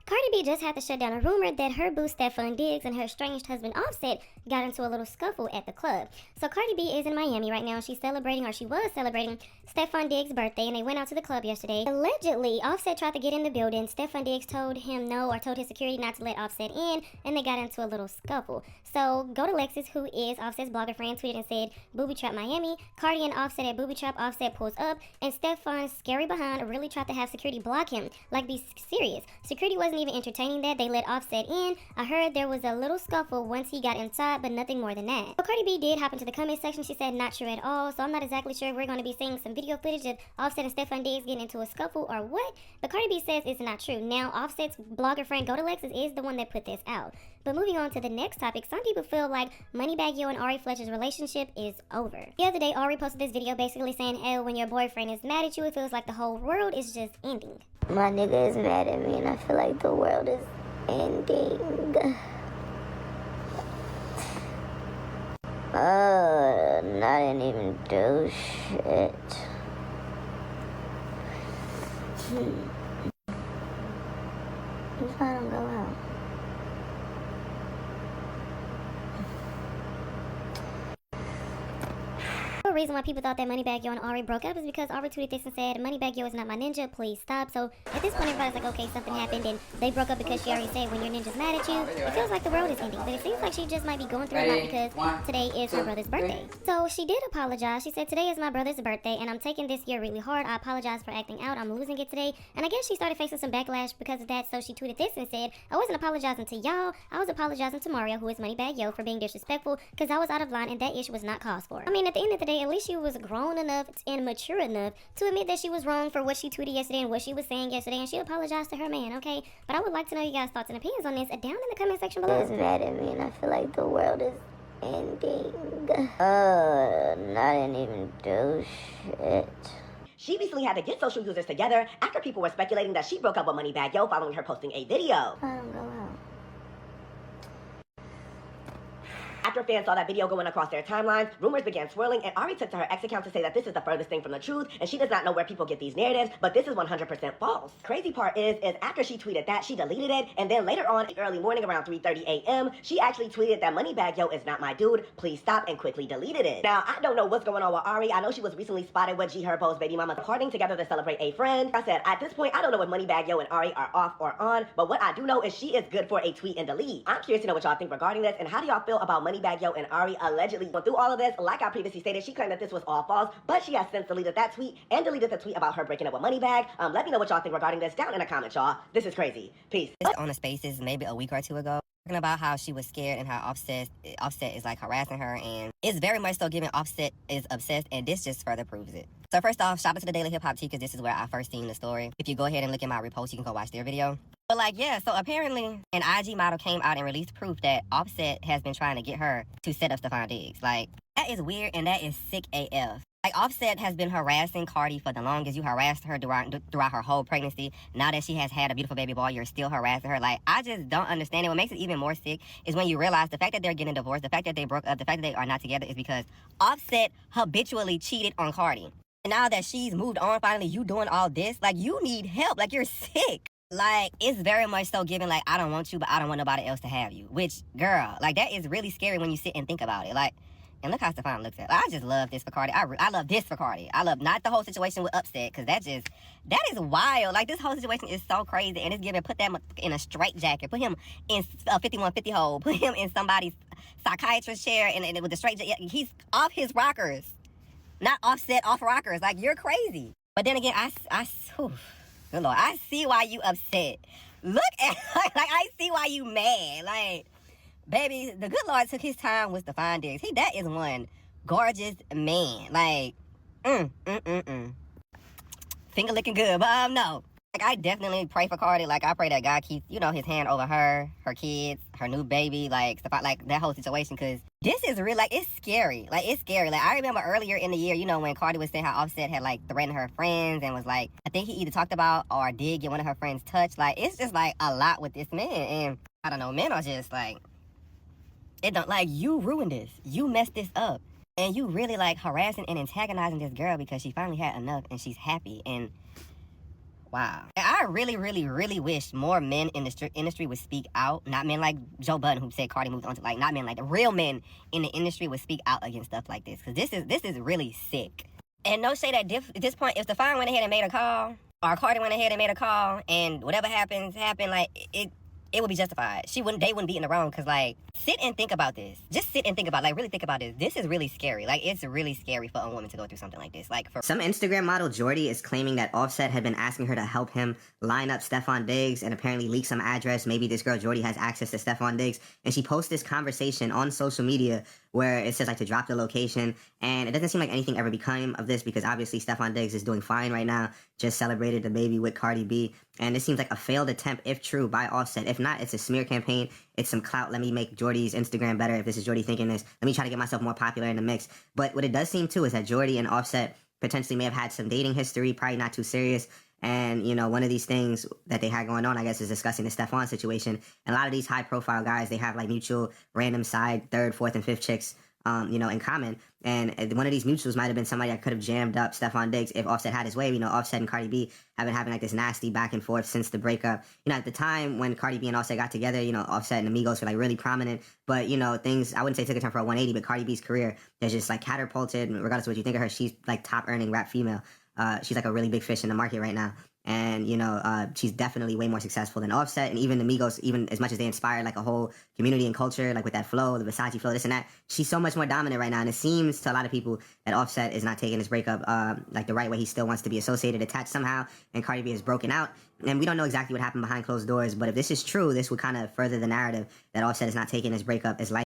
Cardi B just had to shut down a rumor that her boo Stefon Diggs and her estranged husband Offset got into a little scuffle at the club. So Cardi B is in Miami right now. She's celebrating, or she was celebrating, Stefon Diggs' birthday, and they went out to the club yesterday. Allegedly, Offset tried to get in the building. Stefon Diggs told him no, or told his security not to let Offset in, and they got into a little scuffle. So Go to Lexus, who is Offset's blogger friend, tweeted and said, "Booby Trap Miami, Cardi and Offset at Booby Trap, Offset pulls up, and Stefon's scary behind really tried to have security block him. Like, be serious. Security wasn't even entertaining that. They let Offset in. I heard there was a little scuffle once he got inside, but nothing more than that." So Cardi B did hop into the comment section. She said, "Not true at all." So I'm not exactly sure if we're going to be seeing some video footage of Offset and Stefon Diggs getting into a scuffle or what, but Cardi B says it's not true. Now, Offset's blogger friend Go to Lexus is the one that put this out. But moving on to the next topic, some people feel like MoneyBagYo and Ari Fletcher's relationship is over. The other day, Ari posted this video basically saying, "Oh, when your boyfriend is mad at you, it feels like the whole world is just ending." My nigga is mad at me and I feel like the world is ending. I didn't even do shit. If I don't go out. The reason why people thought that MoneyBagYo and Ari broke up is because Ari tweeted this and said, "MoneyBagYo is not my ninja, please stop." So at this point, everybody's like, okay, something happened, and they broke up because she already said when your ninja's mad at you, it feels like the world is ending. But it seems like she just might be going through a lot because today is her brother's birthday. So she did apologize. She said, "Today is my brother's birthday, and I'm taking this year really hard. I apologize for acting out. I'm losing it today." And I guess she started facing some backlash because of that, so she tweeted this and said, "I wasn't apologizing to y'all. I was apologizing to Mario, who is MoneyBagYo, for being disrespectful because I was out of line and that issue was not caused for." I mean, at the end of the day, at least she was grown enough and mature enough to admit that she was wrong for what she tweeted yesterday and what she was saying yesterday, and she apologized to her man, okay? But I would like to know you guys' thoughts and opinions on this down in the comment section below. Is mad at me and I feel like the world is ending. I didn't even do shit. She recently had to get social users together after people were speculating that she broke up with MoneyBagYo following her posting a video. I don't go out. After fans saw that video going across their timelines, rumors began swirling, and Ari took to her ex account to say that this is the furthest thing from the truth, and she does not know where people get these narratives, but this is 100% false. Crazy part is after she tweeted that, she deleted it, and then later on, early morning around 3:30 a.m., she actually tweeted that MoneyBagYo is not my dude, please stop, and quickly deleted it. Now, I don't know what's going on with Ari. I know she was recently spotted with G Herbo's baby mama partying together to celebrate a friend. I said, at this point, I don't know if MoneyBagYo and Ari are off or on, but what I do know is she is good for a tweet and delete. I'm curious to know what y'all think regarding this, and how do y'all feel about MoneyBagYo and Ari allegedly went through all of this? Like I previously stated, she claimed that this was all false, but she has since deleted that tweet and deleted the tweet about her breaking up with Moneybag. Let me know what y'all think regarding this down in the comments, y'all. This is crazy. Peace. On the Spaces maybe a week or two ago, talking about how she was scared and how Offset is like harassing her, and it's very much so given Offset is obsessed, and this just further proves it. So first off, shout out to the Daily Hip Hop Tea, because this is where I first seen the story. If you go ahead and look at my repost, you can go watch their video. But like, yeah, so apparently an IG model came out and released proof that Offset has been trying to get her to set up Stefon Diggs. Like, that is weird and that is sick AF. Like, Offset has been harassing Cardi for the longest. You harassed her throughout her whole pregnancy. Now that she has had a beautiful baby boy, you're still harassing her. Like, I just don't understand it. What makes it even more sick is when you realize the fact that they're getting divorced, the fact that they broke up, the fact that they are not together is because Offset habitually cheated on Cardi. And now that she's moved on, finally, you doing all this, like, you need help. Like, you're sick. Like, it's very much so given, like, I don't want you, but I don't want nobody else to have you. Which, girl, like, that is really scary when you sit and think about it. Like, and look how Stefon looks at it. Like, I just love this for Cardi. I love this for Cardi. I love not the whole situation with Upset, because that is wild. Like, this whole situation is so crazy, and it's giving, put them in a straitjacket, put him in a 5150 hole, put him in somebody's psychiatrist chair, and with the straitjacket, he's off his rockers. Not Offset off rockers. Like, you're crazy. But then again, good Lord, I see why you upset. Look at, like, I see why you mad. Like, baby, the good Lord took his time with Stefon Diggs. That is one gorgeous man. Like, finger licking good, but no. Like, I definitely pray for Cardi. Like, I pray that God keeps, his hand over her kids, her new baby, like, like that whole situation, because this is real. Like, it's scary. Like, it's scary. Like, I remember earlier in the year, when Cardi was saying how Offset had, like, threatened her friends and was like, I think he either talked about or did get one of her friends touched. Like, it's just, like, a lot with this man. And I don't know, men are just, like, it don't, like, you ruined this. You messed this up. And you really, like, harassing and antagonizing this girl because she finally had enough and she's happy. And Wow. And I really, really, really wish more men in the industry would speak out. Not men like Joe Budden, who said Cardi moved on to, like, not men like the real men in the industry would speak out against stuff like this. Because this is really sick. And no shade at this point, if Stefon went ahead and made a call, or Cardi went ahead and made a call, and whatever happened, like, it would be justified. They wouldn't be in the wrong, because, like, sit and think about this. Just sit and think about, like, really think about this. This is really scary. Like, it's really scary for a woman to go through something like this. Like, for some Instagram model, Jordy, is claiming that Offset had been asking her to help him line up Stefon Diggs and apparently leak some address. Maybe this girl, Jordy, has access to Stefon Diggs. And she posts this conversation on social media where it says, like, to drop the location. And it doesn't seem like anything ever became of this, because obviously Stefon Diggs is doing fine right now. Just celebrated the baby with Cardi B. And this seems like a failed attempt, if true, by Offset. If not, it's a smear campaign. It's some clout. Let me make Jordy's Instagram better. If this is Jordy thinking this, let me try to get myself more popular in the mix. But what it does seem, too, is that Jordy and Offset potentially may have had some dating history, probably not too serious. And, you know, one of these things that they had going on, I guess, is discussing the Stefon situation. And a lot of these high-profile guys, they have, like, mutual random side, third, fourth, and fifth chicks, you know, in common. And one of these mutuals might have been somebody that could have jammed up Stefon Diggs if Offset had his way. You know, Offset and Cardi B have been having, like, this nasty back and forth since the breakup. You know, at the time when Cardi B and Offset got together, you know, Offset and Amigos were, like, really prominent. But, you know, things, I wouldn't say took a turn for a 180, but Cardi B's career has just, like, catapulted. Regardless of what you think of her, she's, like, top-earning rap female. She's, like, a really big fish in the market right now. And, you know, she's definitely way more successful than Offset. And even the Migos, even as much as they inspired, like, a whole community and culture, like, with that flow, the Versace flow, this and that, she's so much more dominant right now. And it seems to a lot of people that Offset is not taking his breakup, like, the right way. He still wants to be associated, attached somehow. And Cardi B is broken out. And we don't know exactly what happened behind closed doors. But if this is true, this would kind of further the narrative that Offset is not taking his breakup as light.